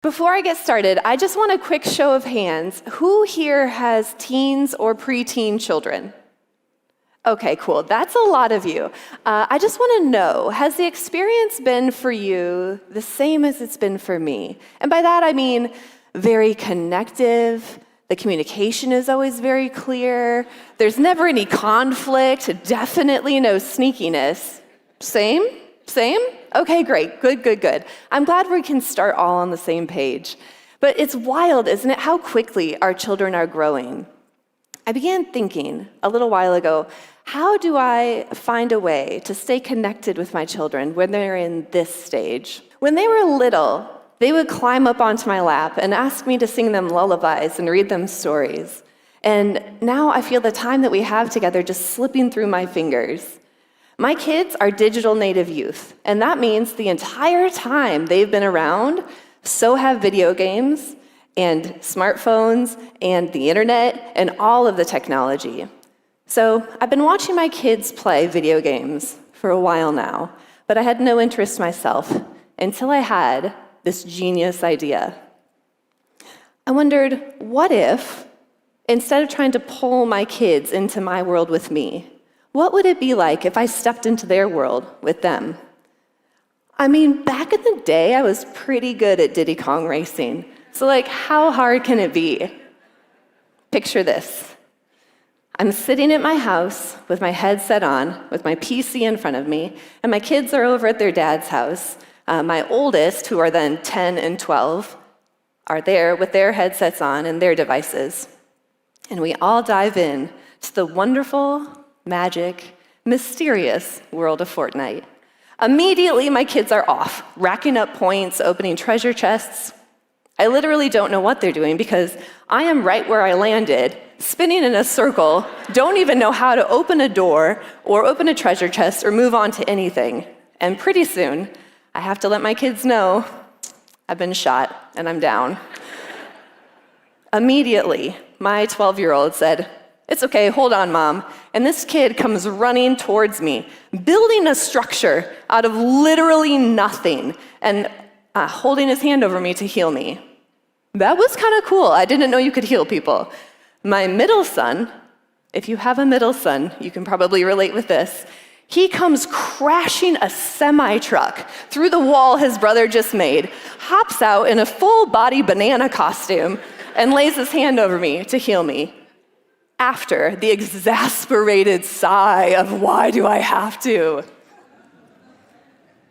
Before I get started, I just want a quick show of hands. Who here has teens or preteen children? Okay, cool. That's a lot of you. I just want to know, has the experience been for you the same as it's been for me? And by that, I mean very connective. The communication is always very clear. There's never any conflict, definitely no sneakiness. Same? Same? Okay, great. Good. I'm glad we can start all on the same page. But it's wild, isn't it, how quickly our children are growing? I began thinking a little while ago, how do I find a way to stay connected with my children when they're in this stage? When they were little, they would climb up onto my lap and ask me to sing them lullabies and read them stories. And now I feel the time that we have together just slipping through my fingers. My kids are digital native youth, and that means the entire time they've been around, so have video games and smartphones and the internet and all of the technology. So I've been watching my kids play video games for a while now, but I had no interest myself until I had this genius idea. I wondered, what if, instead of trying to pull my kids into my world with me, what would it be like if I stepped into their world with them? I mean, back in the day, I was pretty good at Diddy Kong racing. So how hard can it be? Picture this. I'm sitting at my house with my headset on, with my PC in front of me, and my kids are over at their dad's house. My oldest, who are then 10 and 12, are there with their headsets on and their devices. And we all dive in to the wonderful, magic, mysterious world of Fortnite. Immediately, my kids are off, racking up points, opening treasure chests. I literally don't know what they're doing because I am right where I landed, spinning in a circle, don't even know how to open a door or open a treasure chest or move on to anything. And pretty soon, I have to let my kids know I've been shot and I'm down. Immediately, my 12-year-old said, "It's okay, hold on, Mom." And this kid comes running towards me, building a structure out of literally nothing and holding his hand over me to heal me. That was kind of cool. I didn't know you could heal people. My middle son, if you have a middle son, you can probably relate with this. He comes crashing a semi-truck through the wall his brother just made, hops out in a full-body banana costume, and lays his hand over me to heal me. After the exasperated sigh of, "Why do I have to?"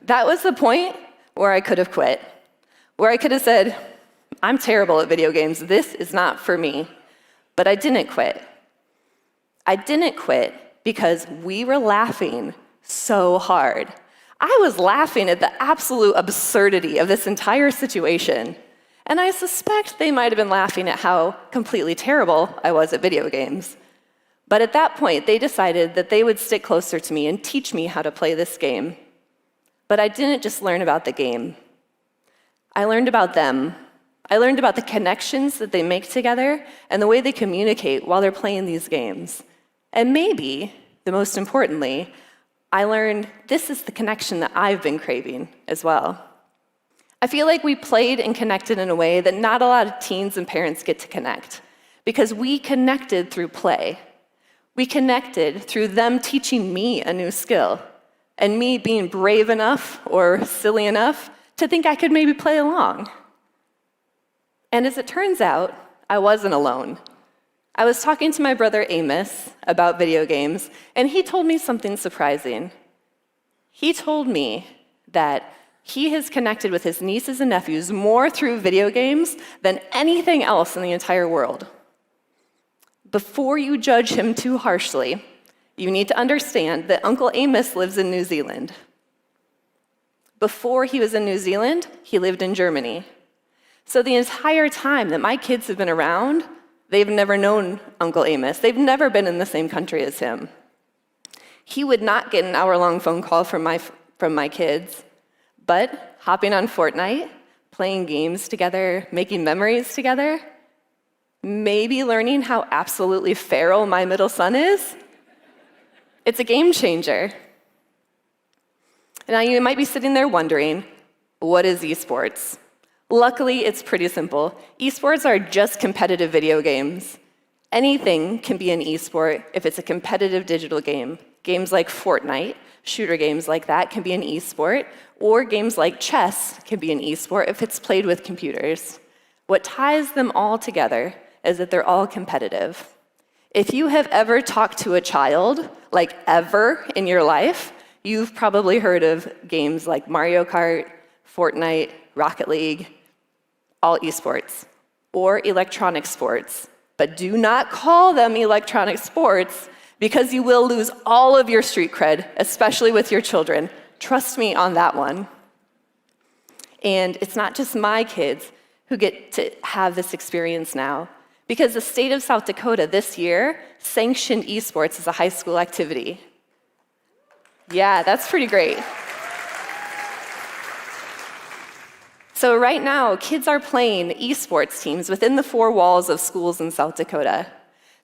That was the point where I could have quit, where I could have said, "I'm terrible at video games. This is not for me." But I didn't quit. I didn't quit because we were laughing so hard. I was laughing at the absolute absurdity of this entire situation. And I suspect they might have been laughing at how completely terrible I was at video games. But at that point, they decided that they would stick closer to me and teach me how to play this game. But I didn't just learn about the game. I learned about them. I learned about the connections that they make together and the way they communicate while they're playing these games. And maybe, the most importantly, I learned this is the connection that I've been craving as well. I feel like we played and connected in a way that not a lot of teens and parents get to connect, because we connected through play. We connected through them teaching me a new skill, and me being brave enough or silly enough to think I could maybe play along. And as it turns out, I wasn't alone. I was talking to my brother Amos about video games, and he told me something surprising. He told me that he has connected with his nieces and nephews more through video games than anything else in the entire world. Before you judge him too harshly, you need to understand that Uncle Amos lives in New Zealand. Before he was in New Zealand, he lived in Germany. So the entire time that my kids have been around, they've never known Uncle Amos. They've never been in the same country as him. He would not get an hour-long phone call from my kids, but hopping on Fortnite, playing games together, making memories together, maybe learning how absolutely feral my middle son is. It's a game changer. Now you might be sitting there wondering, what is esports? Luckily, it's pretty simple. Esports are just competitive video games. Anything can be an esport if it's a competitive digital game. Games like Fortnite, shooter games like that, can be an esport, or games like chess can be an esport if it's played with computers. What ties them all together is that they're all competitive. If you have ever talked to a child, like ever in your life, you've probably heard of games like Mario Kart, Fortnite, Rocket League, all esports, or electronic sports. But do not call them electronic sports because you will lose all of your street cred, especially with your children. Trust me on that one. And it's not just my kids who get to have this experience now, because the state of South Dakota this year sanctioned esports as a high school activity. Yeah, that's pretty great. So right now, kids are playing esports teams within the four walls of schools in South Dakota.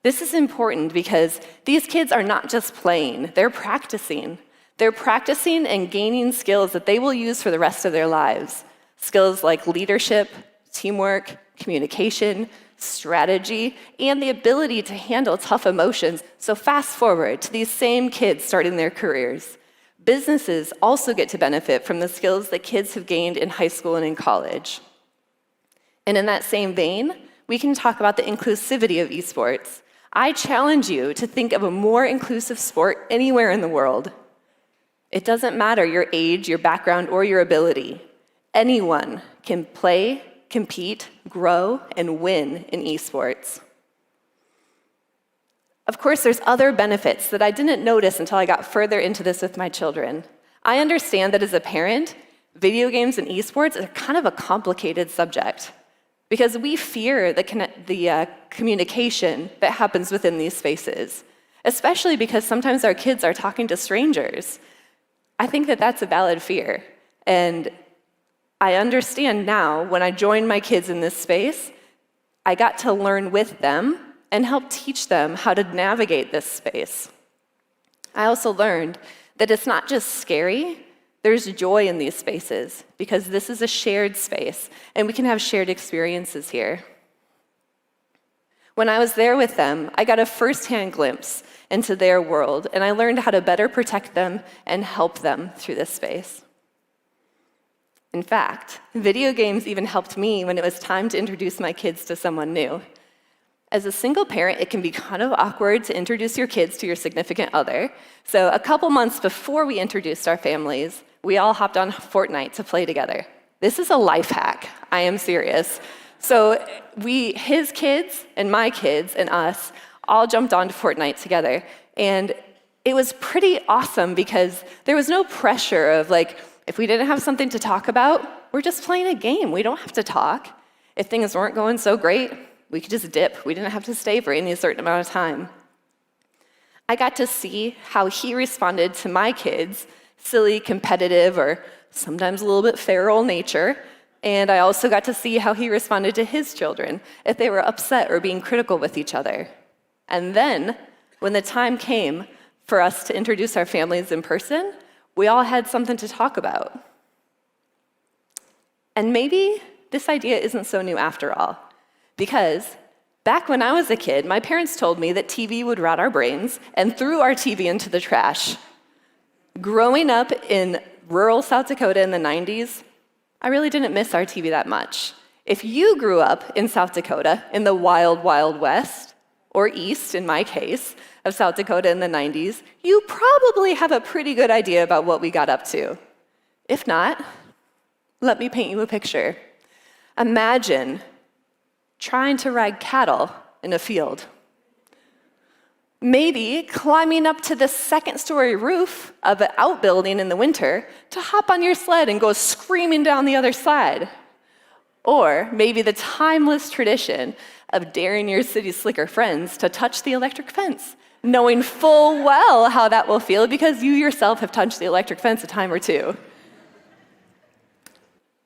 This is important because these kids are not just playing, they're practicing. They're practicing and gaining skills that they will use for the rest of their lives. Skills like leadership, teamwork, communication, strategy, and the ability to handle tough emotions. So fast forward to these same kids starting their careers. Businesses also get to benefit from the skills that kids have gained in high school and in college. And in that same vein, we can talk about the inclusivity of esports. I challenge you to think of a more inclusive sport anywhere in the world. It doesn't matter your age, your background, or your ability. Anyone can play, compete, grow, and win in esports. Of course, there's other benefits that I didn't notice until I got further into this with my children. I understand that as a parent, video games and esports are kind of a complicated subject because we fear the communication that happens within these spaces, especially because sometimes our kids are talking to strangers. I think that that's a valid fear. And I understand now, when I joined my kids in this space, I got to learn with them and help teach them how to navigate this space. I also learned that it's not just scary, there's joy in these spaces because this is a shared space and we can have shared experiences here. When I was there with them, I got a firsthand glimpse into their world and I learned how to better protect them and help them through this space. In fact, video games even helped me when it was time to introduce my kids to someone new. As a single parent, it can be kind of awkward to introduce your kids to your significant other. So a couple months before we introduced our families, we all hopped on Fortnite to play together. This is a life hack. I am serious. So his kids and my kids and us all jumped onto Fortnite together. And it was pretty awesome because there was no pressure of if we didn't have something to talk about, we're just playing a game. We don't have to talk. If things weren't going so great, we could just dip. We didn't have to stay for any certain amount of time. I got to see how he responded to my kids' silly, competitive, or sometimes a little bit feral nature. And I also got to see how he responded to his children if they were upset or being critical with each other. And then, when the time came for us to introduce our families in person, we all had something to talk about. And maybe this idea isn't so new after all. Because back when I was a kid, my parents told me that TV would rot our brains and threw our TV into the trash. Growing up in rural South Dakota in the 90s, I really didn't miss our TV that much. If you grew up in South Dakota in the wild, wild west, or east in my case, of South Dakota in the 90s, you probably have a pretty good idea about what we got up to. If not, let me paint you a picture. Imagine trying to ride cattle in a field. Maybe climbing up to the second-story roof of an outbuilding in the winter to hop on your sled and go screaming down the other side. Or maybe the timeless tradition of daring your city slicker friends to touch the electric fence, knowing full well how that will feel because you yourself have touched the electric fence a time or two.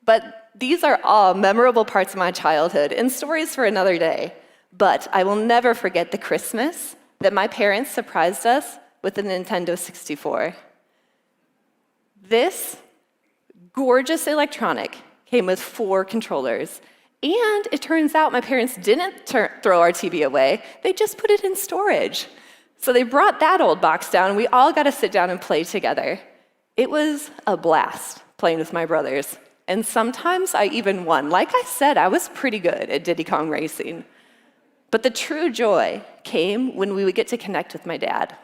But these are all memorable parts of my childhood and stories for another day. But I will never forget the Christmas that my parents surprised us with the Nintendo 64. This gorgeous electronic came with 4 controllers. And it turns out my parents didn't throw our TV away, they just put it in storage. So they brought that old box down, and we all got to sit down and play together. It was a blast playing with my brothers. And sometimes I even won. Like I said, I was pretty good at Diddy Kong Racing. But the true joy came when we would get to connect with my dad.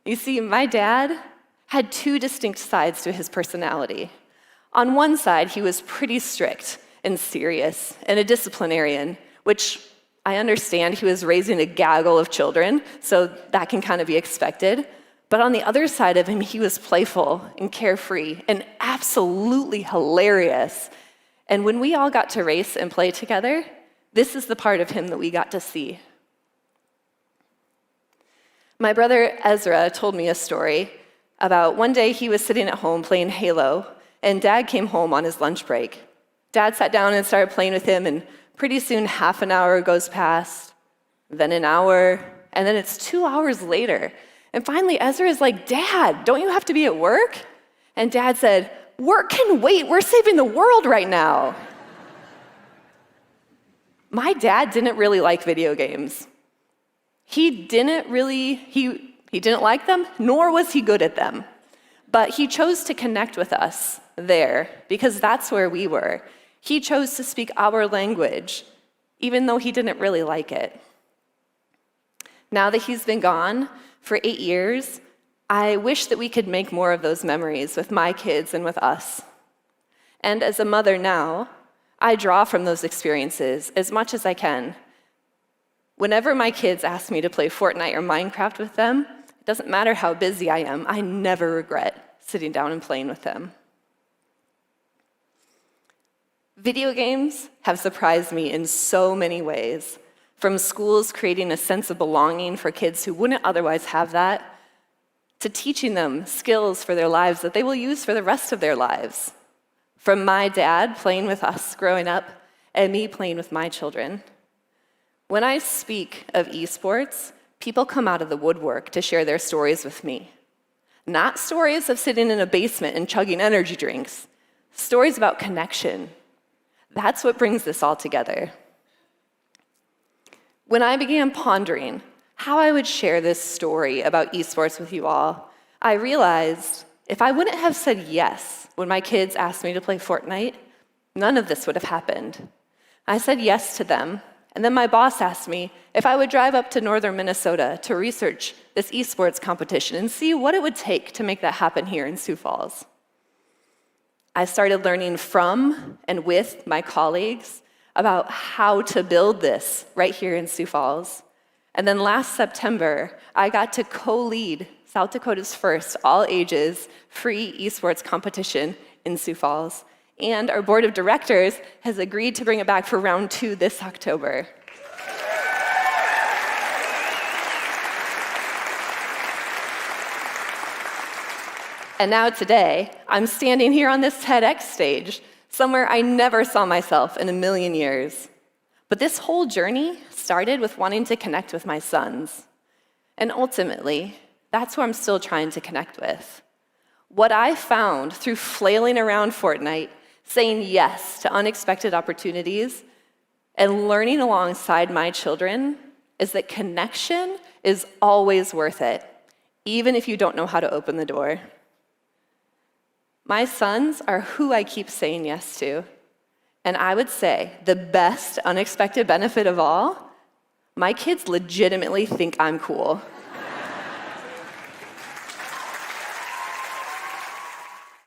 You see, my dad had 2 distinct sides to his personality. On one side, he was pretty strict and serious and a disciplinarian, which I understand. He was raising a gaggle of children, so that can kind of be expected. But on the other side of him, he was playful and carefree and absolutely hilarious. And when we all got to race and play together, this is the part of him that we got to see. My brother Ezra told me a story about one day he was sitting at home playing Halo, and Dad came home on his lunch break. Dad sat down and started playing with him, and pretty soon half an hour goes past, then an hour, and then it's 2 hours later. And finally, Ezra is like, "Dad, don't you have to be at work?" And Dad said, "Work can wait, we're saving the world right now." My dad didn't really like video games. He didn't like them, nor was he good at them. But he chose to connect with us there, because that's where we were. He chose to speak our language, even though he didn't really like it. Now that he's been gone for 8 years, I wish that we could make more of those memories with my kids and with us. And as a mother now, I draw from those experiences as much as I can. Whenever my kids ask me to play Fortnite or Minecraft with them, it doesn't matter how busy I am, I never regret sitting down and playing with them. Video games have surprised me in so many ways, from schools creating a sense of belonging for kids who wouldn't otherwise have that, to teaching them skills for their lives that they will use for the rest of their lives. From my dad playing with us growing up, and me playing with my children. When I speak of esports, people come out of the woodwork to share their stories with me. Not stories of sitting in a basement and chugging energy drinks. Stories about connection. That's what brings this all together. When I began pondering how I would share this story about esports with you all, I realized if I wouldn't have said yes when my kids asked me to play Fortnite, none of this would have happened. I said yes to them, and then my boss asked me if I would drive up to northern Minnesota to research this esports competition and see what it would take to make that happen here in Sioux Falls. I started learning from and with my colleagues about how to build this right here in Sioux Falls. And then last September, I got to co-lead South Dakota's first all-ages free esports competition in Sioux Falls. And our board of directors has agreed to bring it back for round 2 this October. And now today, I'm standing here on this TEDx stage, somewhere I never saw myself in a million years. But this whole journey started with wanting to connect with my sons. And ultimately, that's who I'm still trying to connect with. What I found through flailing around Fortnite, saying yes to unexpected opportunities, and learning alongside my children is that connection is always worth it, even if you don't know how to open the door. My sons are who I keep saying yes to. And I would say the best unexpected benefit of all, my kids legitimately think I'm cool.